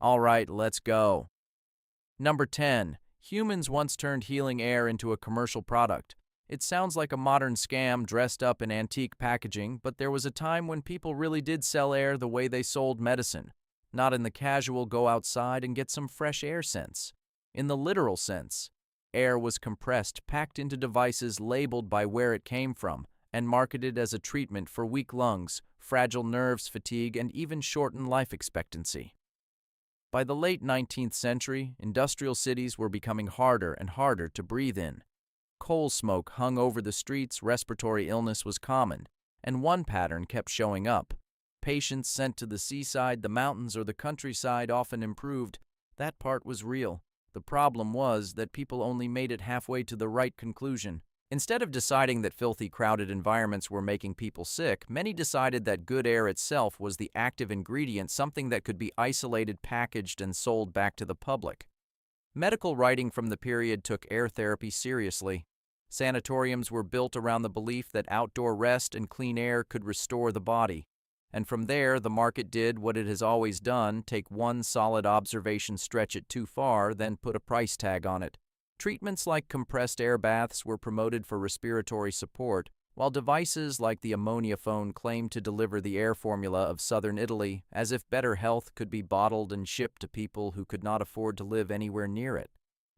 Alright, let's go. Number 10. Humans once turned healing air into a commercial product. It sounds like a modern scam dressed up in antique packaging, but there was a time when people really did sell air the way they sold medicine. Not in the casual go outside and get some fresh air sense. In the literal sense. Air was compressed, packed into devices labeled by where it came from, and marketed as a treatment for weak lungs, fragile nerves, fatigue, and even shortened life expectancy. By the late 19th century, industrial cities were becoming harder and harder to breathe in. Coal smoke hung over the streets, respiratory illness was common, and one pattern kept showing up. Patients sent to the seaside, the mountains, or the countryside often improved. That part was real. The problem was that people only made it halfway to the right conclusion. Instead of deciding that filthy, crowded environments were making people sick, many decided that good air itself was the active ingredient, something that could be isolated, packaged, and sold back to the public. Medical writing from the period took air therapy seriously. Sanatoriums were built around the belief that outdoor rest and clean air could restore the body. And from there, the market did what it has always done: take one solid observation, stretch it too far, then put a price tag on it. Treatments like compressed air baths were promoted for respiratory support, while devices like the ammonia phone claimed to deliver the air formula of southern Italy, as if better health could be bottled and shipped to people who could not afford to live anywhere near it.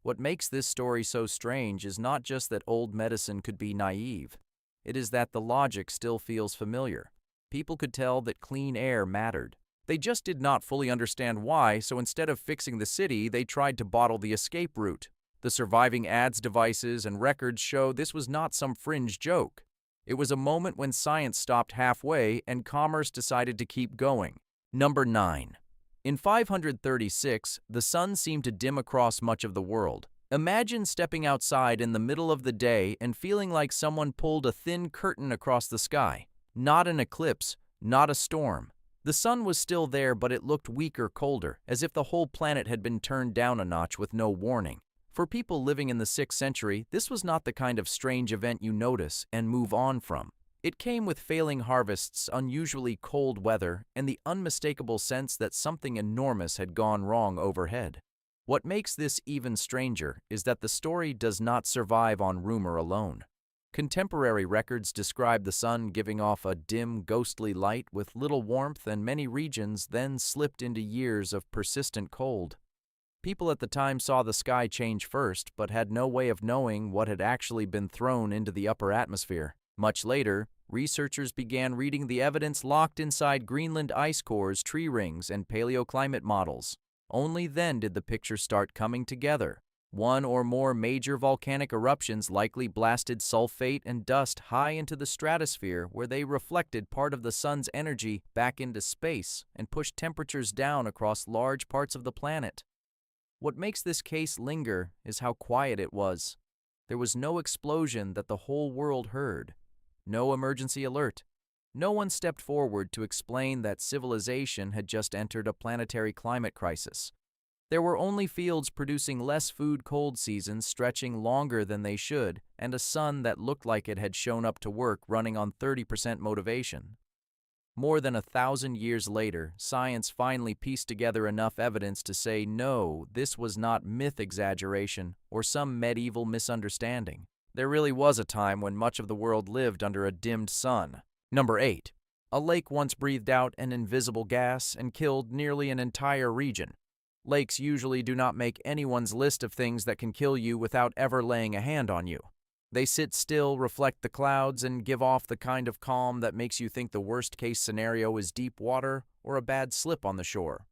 What makes this story so strange is not just that old medicine could be naive. It is that the logic still feels familiar. People could tell that clean air mattered. They just did not fully understand why, so instead of fixing the city, they tried to bottle the escape route. The surviving ads, devices, and records show this was not some fringe joke. It was a moment when science stopped halfway and commerce decided to keep going. Number 9. In 536, the sun seemed to dim across much of the world. Imagine stepping outside in the middle of the day and feeling like someone pulled a thin curtain across the sky. Not an eclipse, not a storm. The sun was still there, but it looked weaker, colder, as if the whole planet had been turned down a notch with no warning. For people living in the 6th century, this was not the kind of strange event you notice and move on from. It came with failing harvests, unusually cold weather, and the unmistakable sense that something enormous had gone wrong overhead. What makes this even stranger is that the story does not survive on rumor alone. Contemporary records describe the sun giving off a dim, ghostly light with little warmth, and many regions then slipped into years of persistent cold. People at the time saw the sky change first, but had no way of knowing what had actually been thrown into the upper atmosphere. Much later, researchers began reading the evidence locked inside Greenland ice cores, tree rings, and paleoclimate models. Only then did the picture start coming together. One or more major volcanic eruptions likely blasted sulfate and dust high into the stratosphere, where they reflected part of the sun's energy back into space and pushed temperatures down across large parts of the planet. What makes this case linger is how quiet it was. There was no explosion that the whole world heard. No emergency alert. No one stepped forward to explain that civilization had just entered a planetary climate crisis. There were only fields producing less food, cold seasons stretching longer than they should, and a sun that looked like it had shown up to work running on 30% motivation. More than 1,000 years later, science finally pieced together enough evidence to say, no, this was not myth exaggeration or some medieval misunderstanding. There really was a time when much of the world lived under a dimmed sun. Number 8. A lake once breathed out an invisible gas and killed nearly an entire region. Lakes usually do not make anyone's list of things that can kill you without ever laying a hand on you. They sit still, reflect the clouds, and give off the kind of calm that makes you think the worst-case scenario is deep water or a bad slip on the shore.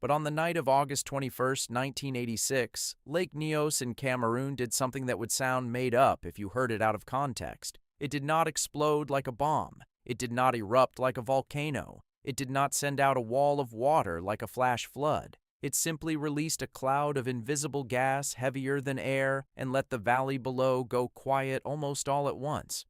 But on the night of August 21st, 1986, Lake Nyos in Cameroon did something that would sound made up if you heard it out of context. It did not explode like a bomb. It did not erupt like a volcano. It did not send out a wall of water like a flash flood. It simply released a cloud of invisible gas heavier than air and let the valley below go quiet almost all at once.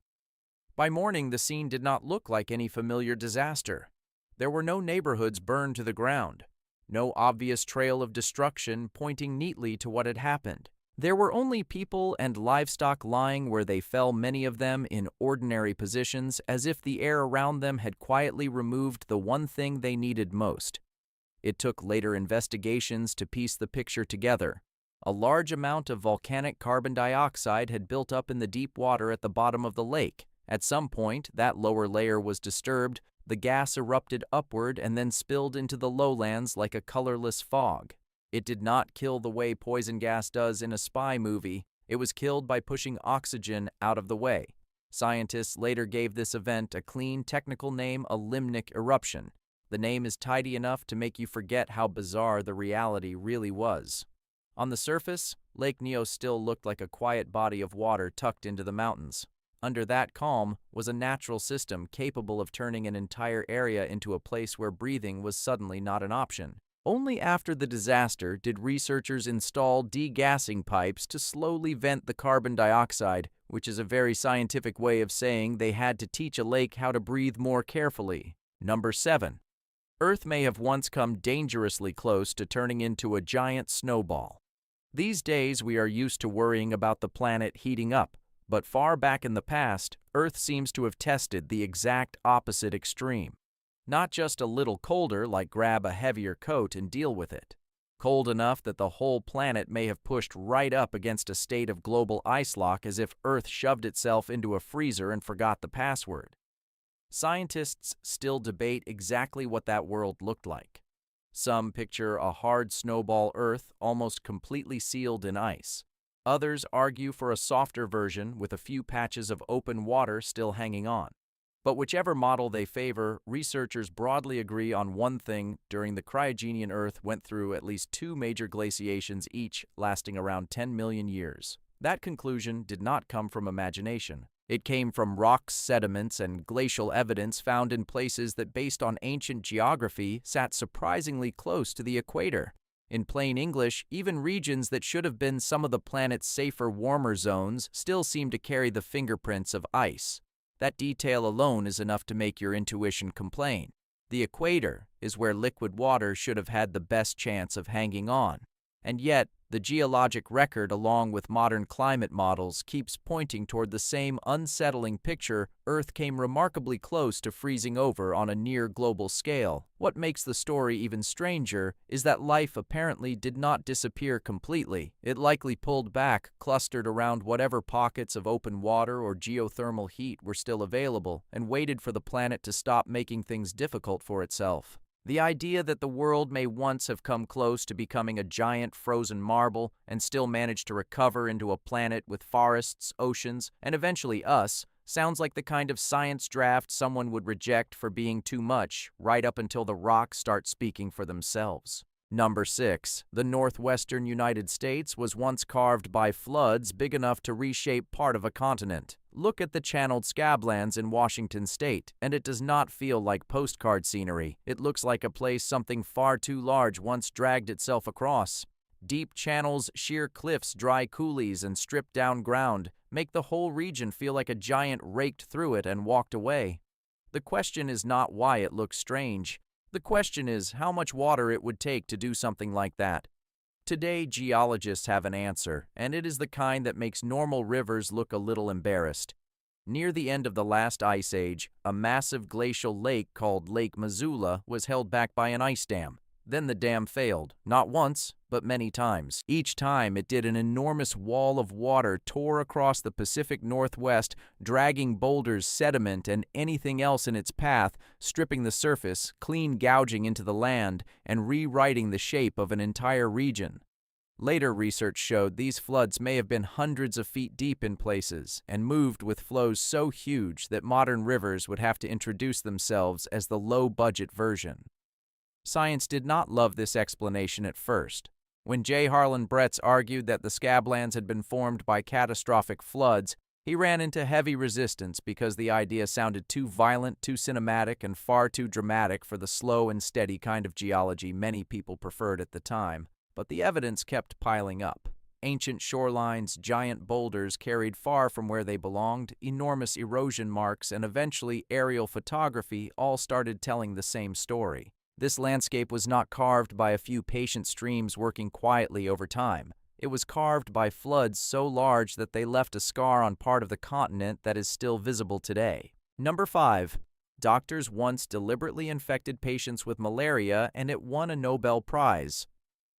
By morning, the scene did not look like any familiar disaster. There were no neighborhoods burned to the ground, no obvious trail of destruction pointing neatly to what had happened. There were only people and livestock lying where they fell, many of them in ordinary positions, as if the air around them had quietly removed the one thing they needed most. It took later investigations to piece the picture together. A large amount of volcanic carbon dioxide had built up in the deep water at the bottom of the lake. At some point, that lower layer was disturbed, the gas erupted upward and then spilled into the lowlands like a colorless fog. It did not kill the way poison gas does in a spy movie. It was killed by pushing oxygen out of the way. Scientists later gave this event a clean technical name, a limnic eruption. The name is tidy enough to make you forget how bizarre the reality really was. On the surface, Lake Nyos still looked like a quiet body of water tucked into the mountains. Under that calm was a natural system capable of turning an entire area into a place where breathing was suddenly not an option. Only after the disaster did researchers install degassing pipes to slowly vent the carbon dioxide, which is a very scientific way of saying they had to teach a lake how to breathe more carefully. Number 7. Earth may have once come dangerously close to turning into a giant snowball. These days we are used to worrying about the planet heating up, but far back in the past, Earth seems to have tested the exact opposite extreme. Not just a little colder, like grab a heavier coat and deal with it. Cold enough that the whole planet may have pushed right up against a state of global ice lock as if Earth shoved itself into a freezer and forgot the password. Scientists still debate exactly what that world looked like. Some picture a hard snowball Earth almost completely sealed in ice. Others argue for a softer version with a few patches of open water still hanging on. But whichever model they favor, researchers broadly agree on one thing: during the Cryogenian Earth went through at least 2 major glaciations, each lasting around 10 million years. That conclusion did not come from imagination. It came from rocks, sediments, and glacial evidence found in places that, based on ancient geography, sat surprisingly close to the equator. In plain English, even regions that should have been some of the planet's safer, warmer zones still seem to carry the fingerprints of ice. That detail alone is enough to make your intuition complain. The equator is where liquid water should have had the best chance of hanging on. And yet, the geologic record, along with modern climate models, keeps pointing toward the same unsettling picture: Earth came remarkably close to freezing over on a near-global scale. What makes the story even stranger is that life apparently did not disappear completely. It likely pulled back, clustered around whatever pockets of open water or geothermal heat were still available, and waited for the planet to stop making things difficult for itself. The idea that the world may once have come close to becoming a giant frozen marble and still manage to recover into a planet with forests, oceans, and eventually us sounds like the kind of science draft someone would reject for being too much, right up until the rocks start speaking for themselves. Number 6. The northwestern United States was once carved by floods big enough to reshape part of a continent. Look at the channeled scablands in Washington state, and it does not feel like postcard scenery. It looks like a place something far too large once dragged itself across. Deep channels, sheer cliffs, dry coulees, and stripped-down ground make the whole region feel like a giant raked through it and walked away. The question is not why it looks strange. The question is how much water it would take to do something like that. Today, geologists have an answer, and it is the kind that makes normal rivers look a little embarrassed. Near the end of the last ice age, a massive glacial lake called Lake Missoula was held back by an ice dam. Then the dam failed, not once, but many times. Each time it did, an enormous wall of water tore across the Pacific Northwest, dragging boulders, sediment, and anything else in its path, stripping the surface, clean gouging into the land, and rewriting the shape of an entire region. Later research showed these floods may have been hundreds of feet deep in places, and moved with flows so huge that modern rivers would have to introduce themselves as the low-budget version. Science did not love this explanation at first. When J. Harlan Bretz argued that the scablands had been formed by catastrophic floods, he ran into heavy resistance because the idea sounded too violent, too cinematic, and far too dramatic for the slow and steady kind of geology many people preferred at the time. But the evidence kept piling up. Ancient shorelines, giant boulders carried far from where they belonged, enormous erosion marks, and eventually aerial photography all started telling the same story. This landscape was not carved by a few patient streams working quietly over time. It was carved by floods so large that they left a scar on part of the continent that is still visible today. Number 5. Doctors once deliberately infected patients with malaria and it won a Nobel Prize.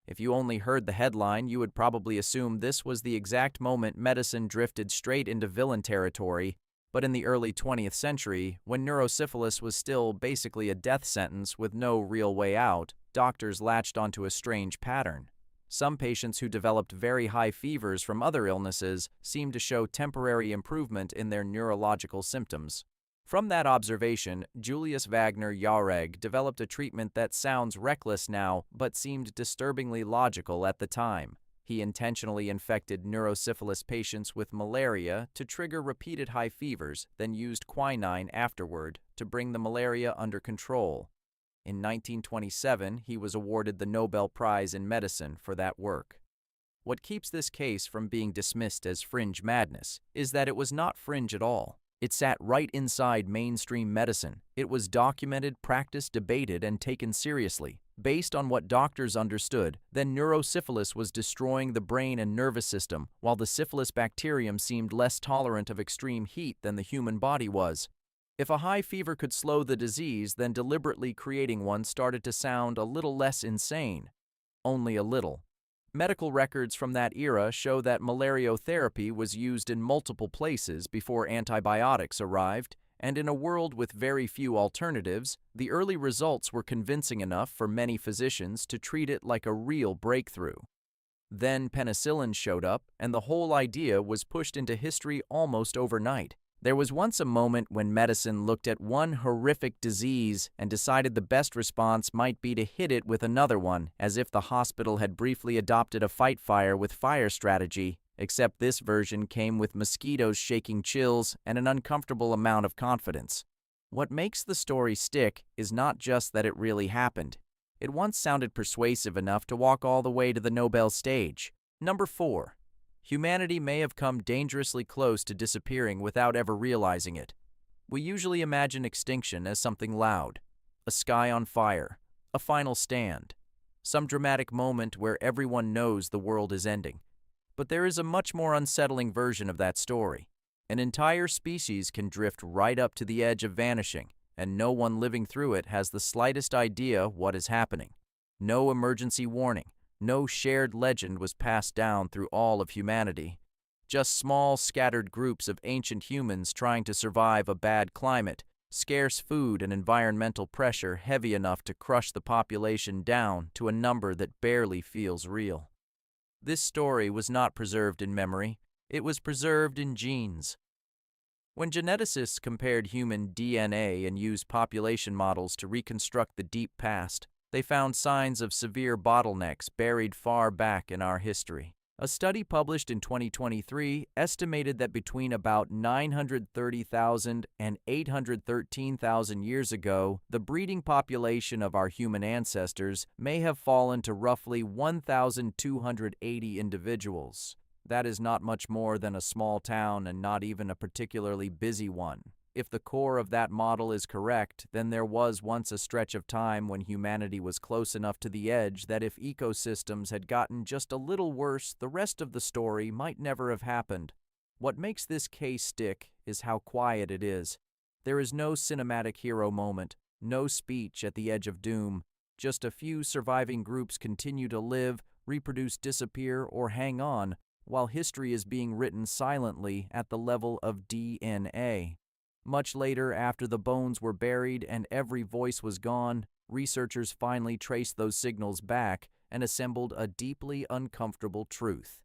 If you only heard the headline, you would probably assume this was the exact moment medicine drifted straight into villain territory, but in the early 20th century, when neurosyphilis was still basically a death sentence with no real way out, doctors latched onto a strange pattern. Some patients who developed very high fevers from other illnesses seemed to show temporary improvement in their neurological symptoms. From that observation, Julius Wagner Jahreg developed a treatment that sounds reckless now but seemed disturbingly logical at the time. He intentionally infected neurosyphilis patients with malaria to trigger repeated high fevers, then used quinine afterward to bring the malaria under control. In 1927, he was awarded the Nobel Prize in Medicine for that work. What keeps this case from being dismissed as fringe madness is that it was not fringe at all. It sat right inside mainstream medicine. It was documented, practiced, debated, and taken seriously. Based on what doctors understood, then neurosyphilis was destroying the brain and nervous system, while the syphilis bacterium seemed less tolerant of extreme heat than the human body was. If a high fever could slow the disease, then deliberately creating one started to sound a little less insane. Only a little. Medical records from that era show that malariotherapy was used in multiple places before antibiotics arrived, and in a world with very few alternatives, the early results were convincing enough for many physicians to treat it like a real breakthrough. Then penicillin showed up, and the whole idea was pushed into history almost overnight. There was once a moment when medicine looked at one horrific disease and decided the best response might be to hit it with another one, as if the hospital had briefly adopted a fight fire with fire strategy, except this version came with mosquitoes shaking chills and an uncomfortable amount of confidence. What makes the story stick is not just that it really happened. It once sounded persuasive enough to walk all the way to the Nobel stage. Number 4. Humanity may have come dangerously close to disappearing without ever realizing it. We usually imagine extinction as something loud, a sky on fire, a final stand, some dramatic moment where everyone knows the world is ending. But there is a much more unsettling version of that story. An entire species can drift right up to the edge of vanishing, and no one living through it has the slightest idea what is happening. No emergency warning. No shared legend was passed down through all of humanity. Just small, scattered groups of ancient humans trying to survive a bad climate, scarce food and environmental pressure heavy enough to crush the population down to a number that barely feels real. This story was not preserved in memory. It was preserved in genes. When geneticists compared human DNA and used population models to reconstruct the deep past, they found signs of severe bottlenecks buried far back in our history. A study published in 2023 estimated that between about 930,000 and 813,000 years ago, the breeding population of our human ancestors may have fallen to roughly 1,280 individuals. That is not much more than a small town and not even a particularly busy one. If the core of that model is correct, then there was once a stretch of time when humanity was close enough to the edge that if ecosystems had gotten just a little worse, the rest of the story might never have happened. What makes this case stick is how quiet it is. There is no cinematic hero moment, no speech at the edge of doom. Just a few surviving groups continue to live, reproduce, disappear, or hang on, while history is being written silently at the level of DNA. Much later, after the bones were buried and every voice was gone, researchers finally traced those signals back and assembled a deeply uncomfortable truth.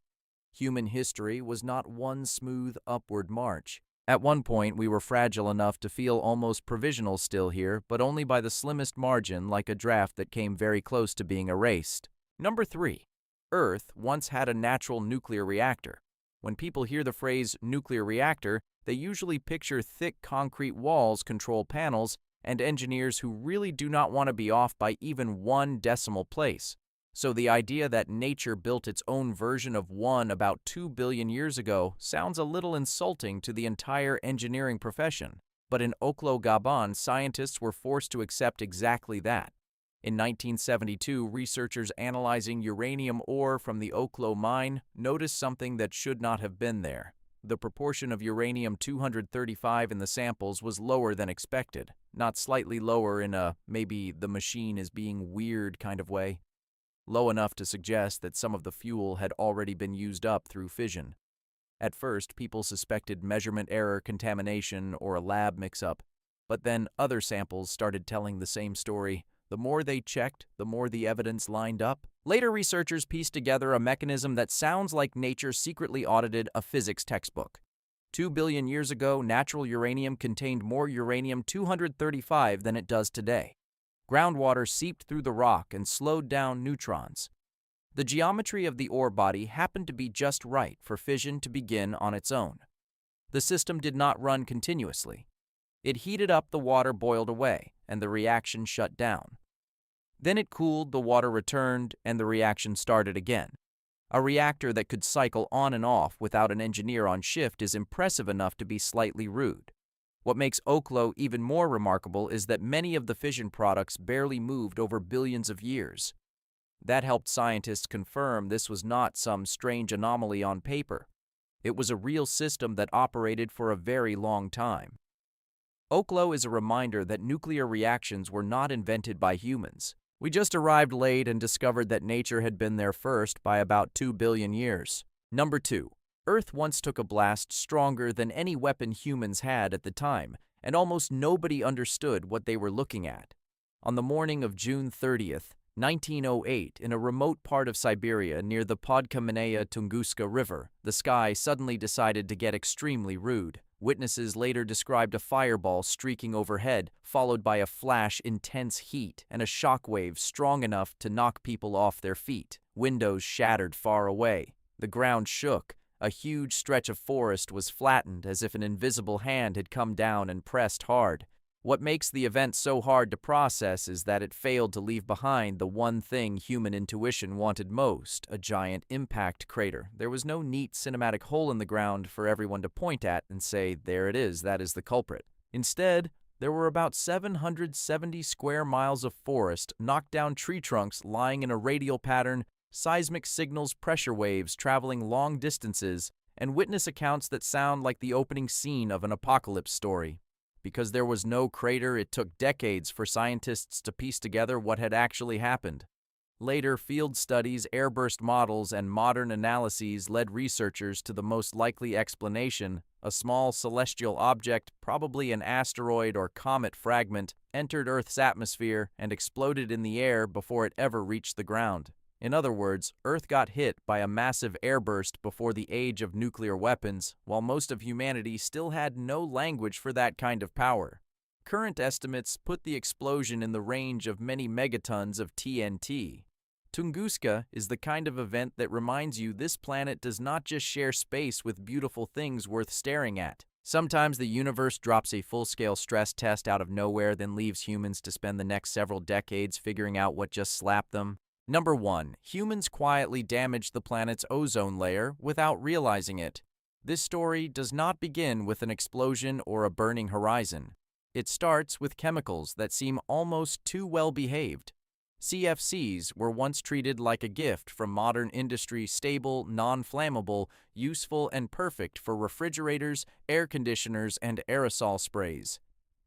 Human history was not one smooth upward march. At one point, we were fragile enough to feel almost provisional still here, but only by the slimmest margin, like a draft that came very close to being erased. Number 3. Earth once had a natural nuclear reactor. When people hear the phrase nuclear reactor, they usually picture thick concrete walls, control panels, and engineers who really do not want to be off by even one decimal place. So the idea that nature built its own version of one about 2 billion years ago sounds a little insulting to the entire engineering profession. But in Oklo, Gabon, scientists were forced to accept exactly that. In 1972, researchers analyzing uranium ore from the Oklo mine noticed something that should not have been there. the proportion of uranium-235 in the samples was lower than expected, not slightly lower in a maybe the machine is being weird kind of way, low enough to suggest that some of the fuel had already been used up through fission. At first, people suspected measurement error, contamination, or a lab mix-up, but then other samples started telling the same story. The more they checked, the more the evidence lined up. Later researchers pieced together a mechanism that sounds like nature secretly audited a physics textbook. 2 billion years ago, natural uranium contained more uranium-235 than it does today. Groundwater seeped through the rock and slowed down neutrons. The geometry of the ore body happened to be just right for fission to begin on its own. The system did not run continuously. It heated up, the water boiled away, and the reaction shut down. Then it cooled, the water returned, and the reaction started again. A reactor that could cycle on and off without an engineer on shift is impressive enough to be slightly rude. What makes Oklo even more remarkable is that many of the fission products barely moved over billions of years. That helped scientists confirm this was not some strange anomaly on paper. It was a real system that operated for a very long time. Oklo is a reminder that nuclear reactions were not invented by humans. We just arrived late and discovered that nature had been there first by about 2 billion years. Number 2. Earth once took a blast stronger than any weapon humans had at the time, and almost nobody understood what they were looking at. On the morning of June 30th, 1908, in a remote part of Siberia near the Podkamennaya Tunguska River, the sky suddenly decided to get extremely rude. Witnesses later described a fireball streaking overhead, followed by a flash, intense heat, and a shockwave strong enough to knock people off their feet. Windows shattered far away. The ground shook. A huge stretch of forest was flattened as if an invisible hand had come down and pressed hard. What makes the event so hard to process is that it failed to leave behind the one thing human intuition wanted most, a giant impact crater. There was no neat cinematic hole in the ground for everyone to point at and say, there it is, that is the culprit. Instead, there were about 770 square miles of forest, knocked down tree trunks lying in a radial pattern, seismic signals, pressure waves traveling long distances, and witness accounts that sound like the opening scene of an apocalypse story. Because there was no crater, it took decades for scientists to piece together what had actually happened. Later, field studies, airburst models, and modern analyses led researchers to the most likely explanation: a small celestial object, probably an asteroid or comet fragment, entered Earth's atmosphere and exploded in the air before it ever reached the ground. In other words, Earth got hit by a massive airburst before the age of nuclear weapons, while most of humanity still had no language for that kind of power. Current estimates put the explosion in the range of many megatons of TNT. Tunguska is the kind of event that reminds you this planet does not just share space with beautiful things worth staring at. Sometimes the universe drops a full-scale stress test out of nowhere, then leaves humans to spend the next several decades figuring out what just slapped them. Number 1. Humans quietly damaged the planet's ozone layer without realizing it. This story does not begin with an explosion or a burning horizon. It starts with chemicals that seem almost too well behaved. CFCs were once treated like a gift from modern industry, stable, non-flammable, useful, and perfect for refrigerators, air conditioners, and aerosol sprays.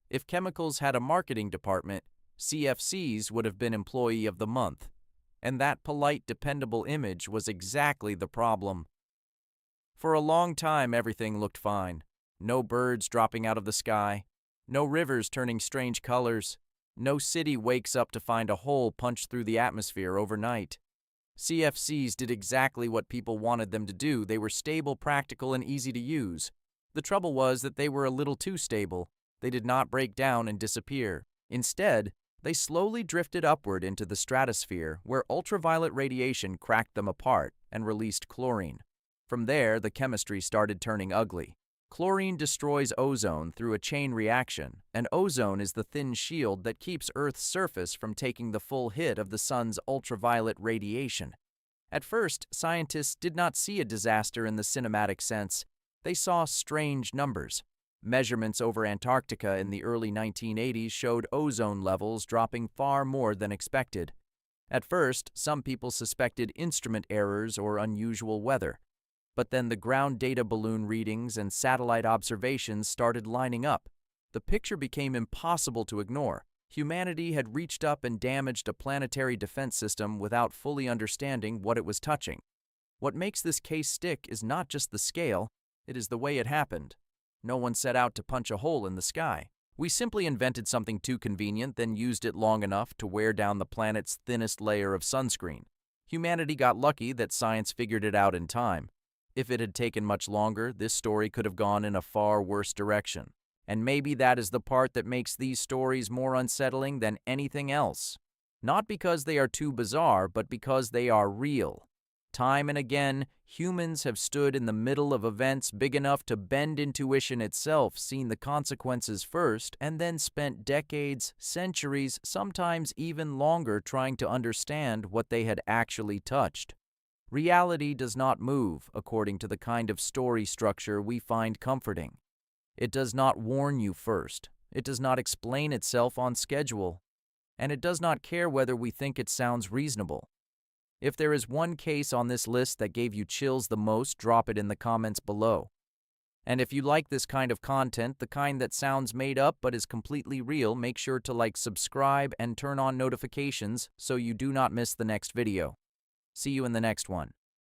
If chemicals had a marketing department, CFCs would have been Employee of the Month. And that polite, dependable image was exactly the problem. For a long time, everything looked fine. No birds dropping out of the sky, no rivers turning strange colors, no city wakes up to find a hole punched through the atmosphere overnight. CFCs did exactly what people wanted them to do. They were stable, practical, and easy to use. The trouble was that they were a little too stable. They did not break down and disappear. Instead, they slowly drifted upward into the stratosphere, where ultraviolet radiation cracked them apart and released chlorine. From there, the chemistry started turning ugly. Chlorine destroys ozone through a chain reaction, and ozone is the thin shield that keeps Earth's surface from taking the full hit of the sun's ultraviolet radiation. At first, scientists did not see a disaster in the cinematic sense. They saw strange numbers. Measurements over Antarctica in the early 1980s showed ozone levels dropping far more than expected. At first, some people suspected instrument errors or unusual weather. But then the ground data balloon readings and satellite observations started lining up. The picture became impossible to ignore. Humanity had reached up and damaged a planetary defense system without fully understanding what it was touching. What makes this case stick is not just the scale, it is the way it happened. No one set out to punch a hole in the sky. We simply invented something too convenient, then used it long enough to wear down the planet's thinnest layer of sunscreen. Humanity got lucky that science figured it out in time. If it had taken much longer, this story could have gone in a far worse direction. And maybe that is the part that makes these stories more unsettling than anything else. Not because they are too bizarre, but because they are real. Time and again, humans have stood in the middle of events big enough to bend intuition itself, seen the consequences first, and then spent decades, centuries, sometimes even longer trying to understand what they had actually touched. Reality does not move according to the kind of story structure we find comforting. It does not warn you first. It does not explain itself on schedule. And it does not care whether we think it sounds reasonable. If there is one case on this list that gave you chills the most, drop it in the comments below. And if you like this kind of content, the kind that sounds made up but is completely real, make sure to like, subscribe, and turn on notifications so you do not miss the next video. See you in the next one.